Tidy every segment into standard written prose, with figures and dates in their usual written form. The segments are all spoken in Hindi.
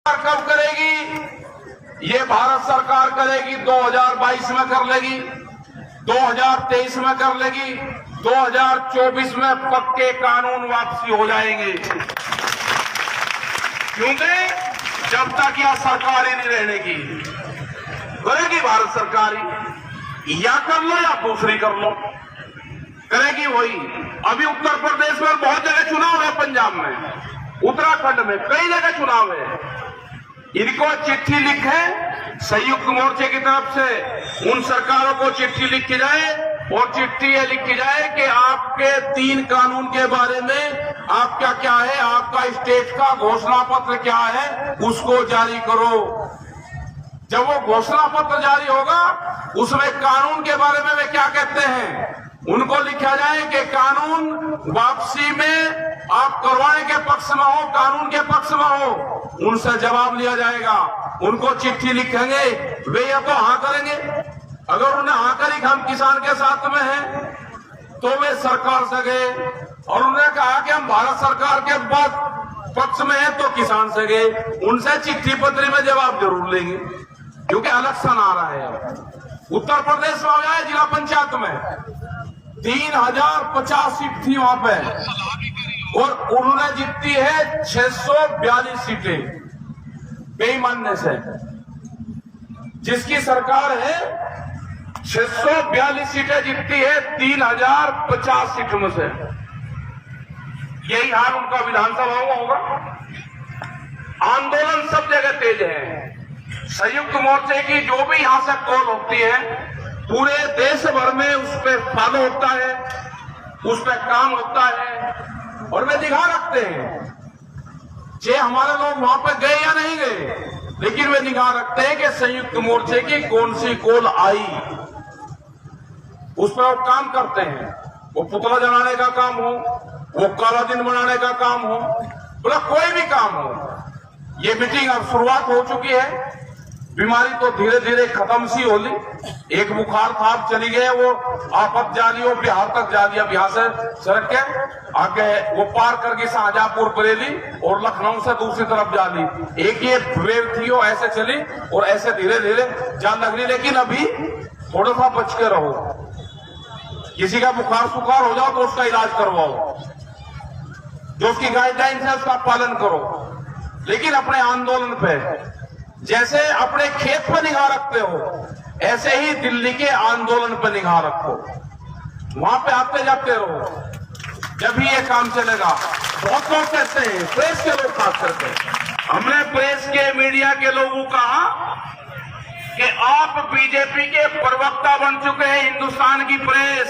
कब करेगी? ये भारत सरकार करेगी, 2022 में कर लेगी, 2023 में कर लेगी, 2024 में पक्के कानून वापसी हो जाएंगे। क्योंकि जब तक यह सरकार ही नहीं रहने की, करेगी भारत सरकार ही, या कर लो या दूसरी कर लो, करेगी वही। अभी उत्तर प्रदेश में बहुत जगह चुनाव है, पंजाब में, उत्तराखंड में कई जगह चुनाव है। इनको चिट्ठी लिखे संयुक्त मोर्चे की तरफ से, उन सरकारों को चिट्ठी लिखी जाए और चिट्ठी ये लिखी जाए कि आपके 3 कानून के बारे में आपका क्या है, आपका स्टेट का घोषणा पत्र क्या है, उसको जारी करो। जब वो घोषणा पत्र जारी होगा, उसमें कानून के बारे में वे क्या कहते हैं, उनको लिखा जाए कि कानून वापसी में आप करवाने के पक्ष में हो, कानून के पक्ष में हो, उनसे जवाब लिया जाएगा। उनको चिट्ठी लिखेंगे, वे या तो हाँ करेंगे, अगर उन्हें हाँ करी कि हम किसान के साथ में हैं, तो वे सरकार से गए, और उन्होंने कहा कि हम भारत सरकार के बाद पक्ष में हैं, तो किसान से गए। उनसे चिट्ठी पत्री में जवाब जरूर लेंगे, क्योंकि इलेक्शन आ रहा है। उत्तर प्रदेश में हो जाए, जिला पंचायत में 3050 सीट थी वहां पे, और उन्होंने जीती है 642 सीटें बेईमानने से। जिसकी सरकार है 642 सीटें जीतती है 3050 सीटों में से। यही हाल उनका विधानसभा में होगा। आंदोलन सब जगह तेज है। संयुक्त मोर्चे की जो भी यहां से कॉल होती है, पूरे देश भर में उस पर फॉलो होता है, उस पर काम होता है, और वे निगाह रखते हैं जे हमारे लोग वहां पर गए या नहीं गए, लेकिन वे निगाह रखते हैं कि संयुक्त मोर्चे की कौन सी कॉल आई, उस पर वो काम करते हैं। वो पुतला जलाने का काम हो, वो काला दिन मनाने का काम हो, बोला कोई भी काम हो। ये मीटिंग अब शुरुआत हो चुकी है। बीमारी तो धीरे धीरे खत्म सी होली। एक बुखार था, अब चली गई, वो आफत जा रही हो, बिहार तक जा रही है। बिहार से सड़क के आगे वो पार करके शाहजहांपुर बरेली और लखनऊ से दूसरी तरफ जा रही। एक ये वेव थी, वो ऐसे चली और ऐसे धीरे धीरे जान लग रही। लेकिन अभी थोड़ा सा बच के रहो। किसी का बुखार सुखार हो जाओ तो उसका इलाज करवाओ, जो उसकी गाइडलाइन है उसका पालन करो। लेकिन अपने आंदोलन पे जैसे अपने खेत पर निगाह रखते हो, ऐसे ही दिल्ली के आंदोलन पर निगाह रखो। वहां पे आते जाते रहो, जब भी ये काम चलेगा। बहुत लोग कहते हैं, प्रेस के लोग खास करके, हमने प्रेस के मीडिया के लोगों को कहा कि आप बीजेपी के प्रवक्ता बन चुके हैं। हिंदुस्तान की प्रेस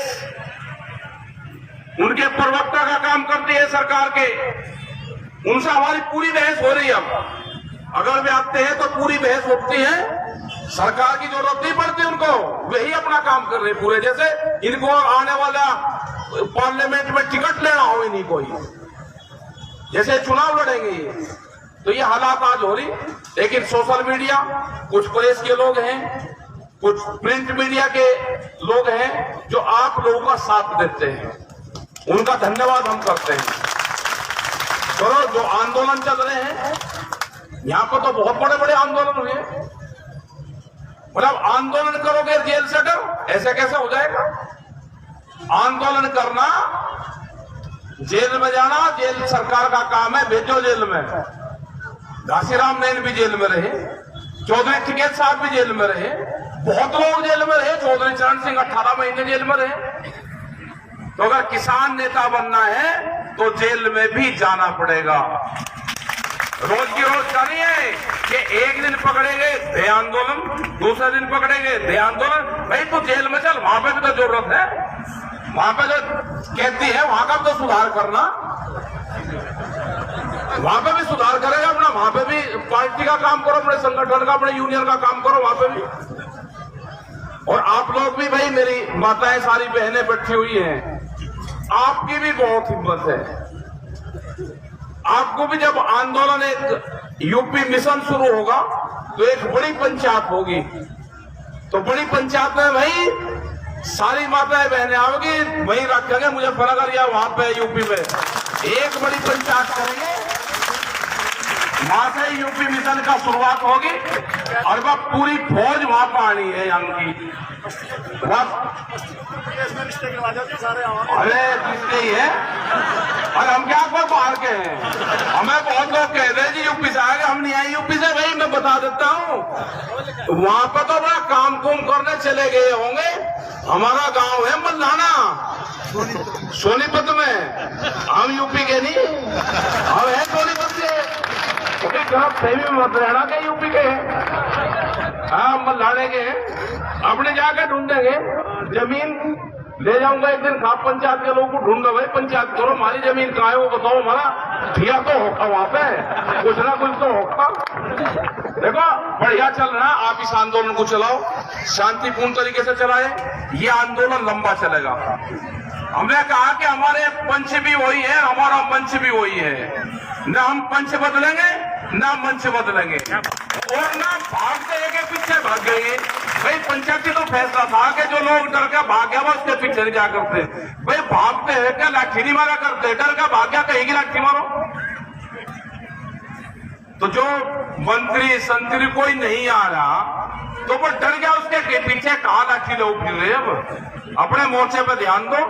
उनके प्रवक्ता का काम करती है सरकार के। उनसे हमारी पूरी बहस हो रही है। अब अगर वे आते हैं तो पूरी बहस होती है, सरकार की जरूरत नहीं पड़ती उनको, वही अपना काम कर रहे पूरे। जैसे इनको आने वाला पार्लियामेंट में टिकट लेना हो ही नहीं कोई, जैसे चुनाव लड़ेंगे। तो ये हालात आज हो रही। लेकिन सोशल मीडिया, कुछ प्रेस के लोग हैं, कुछ प्रिंट मीडिया के लोग हैं जो आप लोगों का साथ देते हैं, उनका धन्यवाद हम करते हैं। चलो, जो आंदोलन चल रहे हैं यहां पर, तो बहुत बड़े बड़े आंदोलन हुए। मतलब आंदोलन करोगे जेल से डर, ऐसे कैसे हो जाएगा? आंदोलन करना, जेल में जाना, जेल सरकार का काम है, भेजो जेल में। घासीराम नैन भी जेल में रहे, चौधरी टिकैत साहब भी जेल में रहे, बहुत लोग जेल में रहे। चौधरी चरण सिंह 18 महीने जेल में रहे। तो अगर किसान नेता बनना है तो जेल में भी जाना पड़ेगा। रोज की रोज का नहीं है कि एक दिन पकड़ेंगे दे आंदोलन, दूसरे दिन पकड़ेंगे दे आंदोलन। भाई तू जेल में चल, वहां पे भी तो जरूरत है। वहां पे जो कहती है वहां का भी तो सुधार करना, वहां पे भी सुधार करेगा अपना। वहां पे भी पार्टी का काम करो, अपने संगठन का, अपने यूनियन का काम करो वहां पे भी। और आप लोग भी, भाई मेरी माताएं सारी बहनें बैठी हुई हैं, आपकी भी बहुत हिम्मत है। आपको भी जब आंदोलन, एक यूपी मिशन शुरू होगा तो एक बड़ी पंचायत होगी। तो बड़ी पंचायत में भाई सारी माताएं बहनें आओगी, वहीं रखेंगे मुजफ्फरनगर या वहां पे यूपी में एक बड़ी पंचायत करेंगे। वहां से यूपी मिशन का शुरुआत होगी और वह पूरी फौज वहां पर आनी है यहाँ की। अरे किसने ही है और हम क्या कोई बाहर के हैं? हमें बहुत लोग कहते हैं जी यूपी से आए, हम नहीं आए यूपी से। भाई मैं बता देता हूँ, वहां पर तो बड़ा काम कुम करने चले गए होंगे। हमारा गांव है मल्लाना सोनीपत में, हम यूपी के नहीं, हम है सोनीपत के। सेवी मत रहना के यूपी के हाँ मल्लाने के अपने जाकर ढूंढेंगे जमीन ले जाऊंगा एक दिन। खाप पंचायत के लोगों को ढूंढो भाई, पंचायत करो हमारी जमीन कहाँ है वो बताओ। हमारा ठिया तो होगा वहां पे, कुछ ना कुछ तो होगा। देखो बढ़िया चल रहा है, आप इस आंदोलन को चलाओ, शांतिपूर्ण तरीके से चलाए। ये आंदोलन लंबा चलेगा। हमने कहा कि हमारे पंच भी वही है, हमारा मंच भी वही है। न हम पंच बदलेंगे न मंच बदलेंगे और न भागते एक पीछे भाग गए। भाई पंचायती तो फैसला था कि जो लोग डर के भाग गया वो उसके पीछे नहीं जा करते। भाई भागते हैं क्या लाठी नहीं मारा करते, डर का भाग गया कहेगी लाठी मारो। तो जो मंत्री संतरी कोई नहीं आ रहा तो वो डर गया, उसके पीछे कहा लाठी लोग फिर रहे। अब अपने मोर्चे पे ध्यान दो।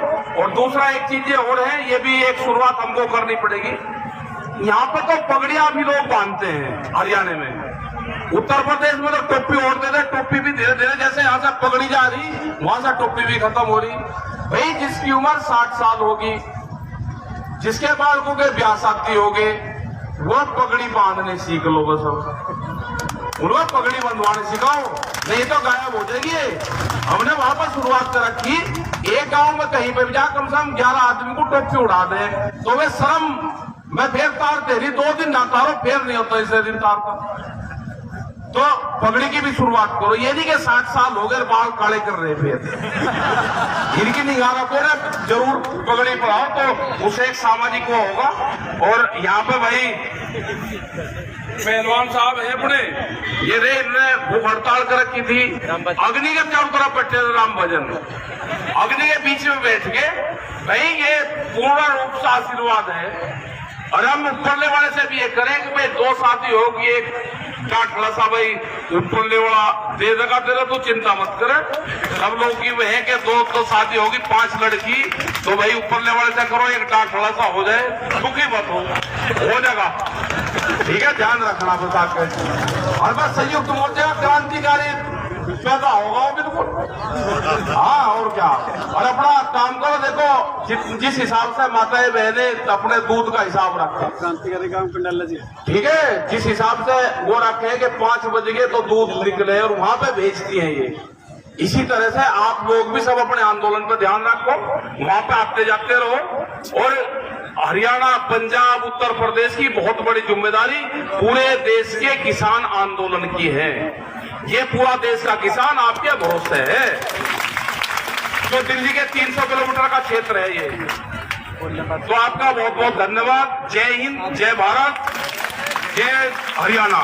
और दूसरा एक चीज और है, ये भी एक शुरुआत हमको करनी पड़ेगी। यहाँ पर तो पगड़ियां भी लोग बांधते हैं हरियाणा में। उत्तर प्रदेश में तो टोपी ओढ़ते थे, टोपी भी धीरे धीरे जैसे यहाँ से पगड़ी जा रही वहां से टोपी भी खत्म हो रही। भाई जिसकी उम्र 60 साल होगी, जिसके बालकों के ब्याह शादी हो गए, वो पगड़ी बांधने सीख लो बस। उनको पगड़ी बंधवाने सिखाओ, नहीं तो गायब हो जाएगी। हमने वहां पर शुरुआत कर रखी, एक गांव में कहीं पे भी जा कम से कम 11 आदमी को टोपी उड़ा दे तो वे शर्म मैं फिर तार दे रही, 2 दिन ना तारो फिर नहीं होता इसे दिन तार का। तो पगड़ी की भी शुरुआत करो। ये नहीं कि 60 साल हो गए बाल काले कर रहे फिर इनकी निगाह को ना जरूर पगड़ी पढ़ाओ तो उसे एक सामाजिक वो होगा। और यहाँ पे भाई पहलवान साहब है अपने, ये रे इन्होंने भूख हड़ताल कर रखी थी। अग्नि के चारों तरफ बैठे थे राम भजन, अग्नि के बीच में बैठ के। भाई ये पूर्ण रूप से आशीर्वाद है। और हम ऊपरले वाले से भी ये करें कि भाई 2 शादी होगी, एक डांटला सा भाई ऊपरले वाला दे देगा तेरा, तो चिंता मत करे। सब लोग की वह है कि 2 शादी होगी, 5 लड़की, तो भाई ऊपरले वाले से करो, एक डांटला सा हो जाए, दुखी मत हो जाएगा। ठीक है, ध्यान रखना बता के। और बस संयुक्त मोर्चे का क्रांतिकारी पैदा होगा बिल्कुल। हाँ और क्या। और अपना काम करो। देखो जिस हिसाब से माताएं बहने अपने दूध का हिसाब रखें, क्रांतिकारी काम पंडाला जी, ठीक है, जिस हिसाब से वो रखे कि 5 बज गए तो दूध निकले और वहां पे भेजती हैं ये। इसी तरह से आप लोग भी सब अपने आंदोलन पर ध्यान रखो, वहां पे आते जाते रहो। और हरियाणा, पंजाब, उत्तर प्रदेश की बहुत बड़ी जिम्मेदारी पूरे देश के किसान आंदोलन की है। ये पूरा देश का किसान आपके भरोसे है। जो दिल्ली के 300 किलोमीटर का क्षेत्र है ये। तो आपका बहुत बहुत धन्यवाद। जय हिंद, जय भारत, जय हरियाणा।